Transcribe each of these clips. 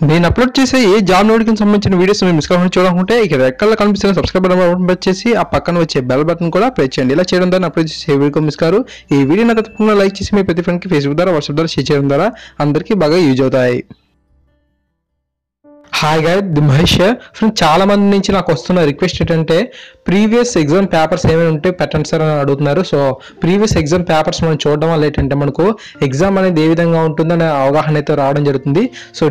నేను అప్లోడ్ చేసే ఏ job notification సంబంధించిన వీడియోస్ మీరు మిస్ కాకుండా చూడాలనుకుంటే ఇక్కడ రెక్కల్లో కనిపిస్తున్న సబ్స్క్రైబ్ బటన్ ప్రెస్ చేసి ఆ పక్కన వచ్చే బెల్ బటన్ కూడా ప్రెస్ చేయండి. ఇలా చేయడం ద్వారా అప్లోడ్ చేసే వీడియో మిస్ కారు. ఈ వీడియో నాకు తప్పకుండా లైక్ చేసి మీ ప్రతి ఫ్రెండ్కి ఫేస్బుక్ ద్వారా వాట్సాప్ ద్వారా షేర్ చేయడం ద్వారా అందరికీ బాగా యూజ్ అవుతాయి. Hi guys, the Mahesh. Friends, చాలా మంది నుంచి నాకు వస్తున్న రిక్వెస్ట్ ఏంటంటే ప్రీవియస్ ఎగ్జామ్ పేపర్స్ ఏమైనా ఉంటే పెట్టండి సార్ అని అడుగుతున్నారు. సో ప్రీవియస్ ఎగ్జామ్ పేపర్స్ మనం చూడడం వల్ల ఏంటంటే మనకు ఎగ్జామ్ అనేది ఏ విధంగా ఉంటుందనే అవగాహన అయితే రావడం జరుగుతుంది. సో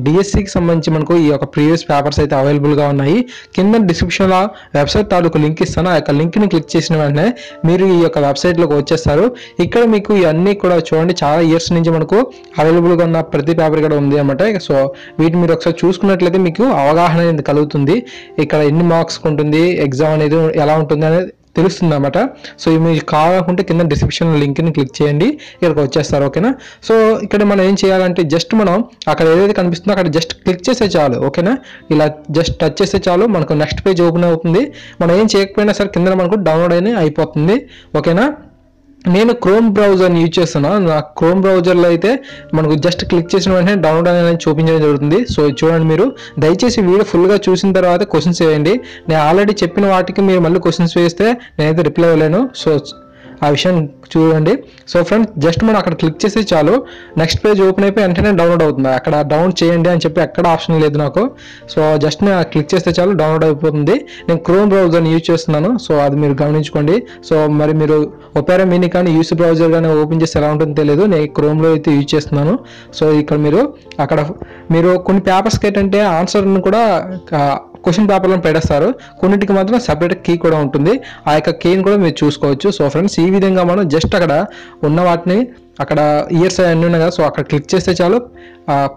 డిఎస్సికి సంబంధించి మనకు ఈ యొక్క ప్రీవియస్ పేపర్స్ అయితే అవైలబుల్గా ఉన్నాయి. కింద డిస్క్రిప్షన్లో వెబ్సైట్ తాలూకు లింక్ ఇస్తాను. ఆ యొక్క లింక్ని క్లిక్ చేసిన వెంటనే మీరు ఈ యొక్క వెబ్సైట్లోకి వచ్చేస్తారు. ఇక్కడ మీకు ఇవన్నీ కూడా చూడండి, చాలా ఇయర్స్ నుంచి మనకు అవైలబుల్గా ఉన్న ప్రతి పేపర్ ఇక్కడ ఉంది అన్నమాట. సో వీటిని మీరు ఒకసారి చూసుకున్నట్లయితే మీకు అవగాహన అనేది కలుగుతుంది. ఇక్కడ ఎన్ని మార్క్స్ ఉంటుంది, ఎగ్జామ్ అనేది ఎలా ఉంటుంది అనేది తెలుస్తుంది అన్నమాట. సో మీకు కావాలనుకుంటే కింద డిస్క్రిప్షన్ లింక్ని క్లిక్ చేయండి, ఇక్కడికి వచ్చేస్తారు. ఓకేనా. సో ఇక్కడ మనం ఏం చేయాలంటే జస్ట్ మనం అక్కడ ఏదైతే కనిపిస్తుందో అక్కడ జస్ట్ క్లిక్ చేస్తే చాలు. ఓకేనా. ఇలా జస్ట్ టచ్ చేస్తే చాలు, మనకు నెక్స్ట్ పేజ్ ఓపెన్ అవుతుంది. మనం ఏం చేయకపోయినా సరే కింద మనకు డౌన్లోడ్ అయిపోతుంది. ఓకేనా. నేను క్రోమ్ బ్రౌజర్ని యూజ్ చేస్తున్నాను. నా క్రోమ్ బ్రౌజర్లో అయితే మనకు జస్ట్ క్లిక్ చేసిన వెంటనే డౌన్లోడ్ అనేది చూపించడం జరుగుతుంది. సో చూడండి, మీరు దయచేసి వీడియో ఫుల్గా చూసిన తర్వాత క్వశ్చన్స్ వేయండి. నేను ఆల్రెడీ చెప్పిన వాటికి మీరు మళ్ళీ క్వశ్చన్స్ వేస్తే నేనైతే రిప్లై ఇవ్వలేను. సో ఆ విషయం చూడండి. సో ఫ్రెండ్స్, జస్ట్ మనం అక్కడ క్లిక్ చేస్తే చాలు, నెక్స్ట్ పేజ్ ఓపెన్ అయిపోయి వెంటనే డౌన్లోడ్ అవుతుంది. అక్కడ డౌన్లోడ్ చేయండి అని చెప్పి ఎక్కడ ఆప్షన్ లేదు నాకు. సో జస్ట్ నేను క్లిక్ చేస్తే చాలు డౌన్లోడ్ అయిపోతుంది. నేను క్రోమ్ బ్రౌజర్ని యూజ్ చేస్తున్నాను. సో అది మీరు గమనించుకోండి. సో మరి మీరు ఒపేరా మినీ కానీ యూస్ బ్రౌజర్ కానీ ఓపెన్ చేస్తే ఎలా ఉంటుందో తెలియదు. నేను క్రోమ్లో అయితే యూజ్ చేస్తున్నాను. సో ఇక్కడ మీరు కొన్ని పేపర్స్కి ఏంటంటే ఆన్సర్ని కూడా క్వశ్చన్ పేపర్లను పెడేస్తారు. కొన్నిటికి మాత్రం సపరేట్ కీ కూడా ఉంటుంది. ఆ యొక్క కీని కూడా మీరు చూసుకోవచ్చు. సో ఫ్రెండ్స్, ఈ విధంగా మనం జస్ట్ అక్కడ ఉన్న వాటిని అక్కడ ఇయర్స్ అన్నీ ఉన్నాయి కదా, సో అక్కడ క్లిక్ చేస్తే చాలు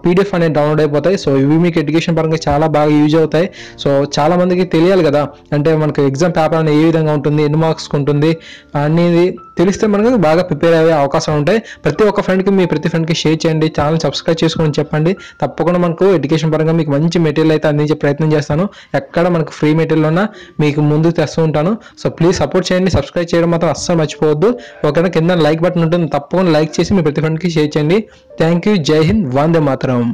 పీడిఎఫ్ అనేది డౌన్లోడ్ అయిపోతాయి. సో ఇవి మీకు ఎడ్యుకేషన్ పరంగా చాలా బాగా యూజ్ అవుతాయి. సో చాలా మందికి తెలియాలి కదా, అంటే మనకు ఎగ్జామ్ పేపర్ అనేది ఏ విధంగా ఉంటుంది, ఎన్ని మార్క్స్ ఉంటుంది అనేది తెలిస్తే మనకు బాగా ప్రిపేర్ అయ్యే అవకాశం ఉంటాయి. ప్రతి ఒక్క ఫ్రెండ్కి మీ ప్రతి ఫ్రెండ్కి షేర్ చేయండి, ఛానల్ సబ్స్క్రైబ్ చేసుకొని చెప్పండి. తప్పకుండా మనకు ఎడ్యుకేషన్ పరంగా మీకు మంచి మెటీరియల్ అయితే అందించే ప్రయత్నం చేస్తాను. ఎక్కడ మనకు ఫ్రీ మెటీరియల్ ఉన్నా మీకు ముందుకు తెస్తూ ఉంటాను. సో ప్లీజ్ సపోర్ట్ చేయండి, సబ్స్క్రైబ్ చేయడం మాత్రం అస్సలు మర్చిపోవద్దు. ఓకేనా. కింద లైక్ బటన్ ఉంటుంది, తప్పకుండా లైక్ చేసి మీ ప్రతి ఫ్రెండ్కి షేర్ చేయండి. Thank you. జై హింద్. వందే మాతరం.